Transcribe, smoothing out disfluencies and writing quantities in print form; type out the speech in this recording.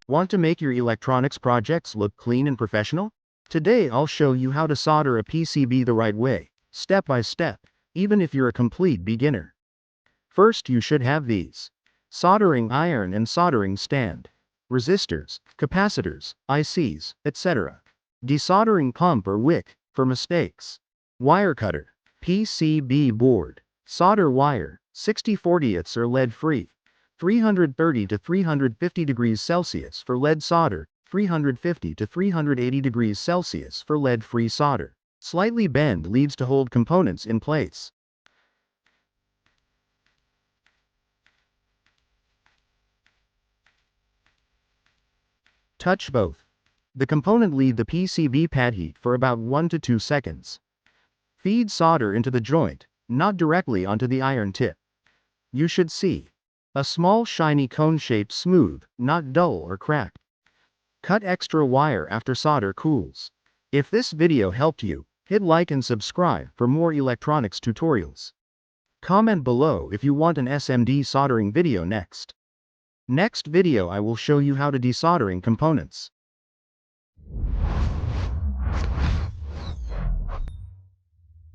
Want to make your electronics projects look clean and professional? Today I'll show you how to solder a PCB the right way, step by step, even if you're a complete beginner. First, you should have these: soldering iron and soldering stand, resistors, capacitors, ICs, etc. Desoldering pump or wick for mistakes. Wire cutter, PCB board, solder wire, 60/40ths or lead-free, 330 to 350 degrees Celsius for lead solder, 350 to 380 degrees Celsius for lead-free solder. Slightly bend leads to hold components in place. Touch both. The component lead the PCB pad heat for about 1 to 2 seconds. Feed solder into the joint, not directly onto the iron tip. You should see a small shiny cone-shaped smooth, not dull or cracked. Cut extra wire after solder cools. If this video helped you, hit like and subscribe for more electronics tutorials. Comment below if you want an SMD soldering video next. Next video I will show you how to desoldering components.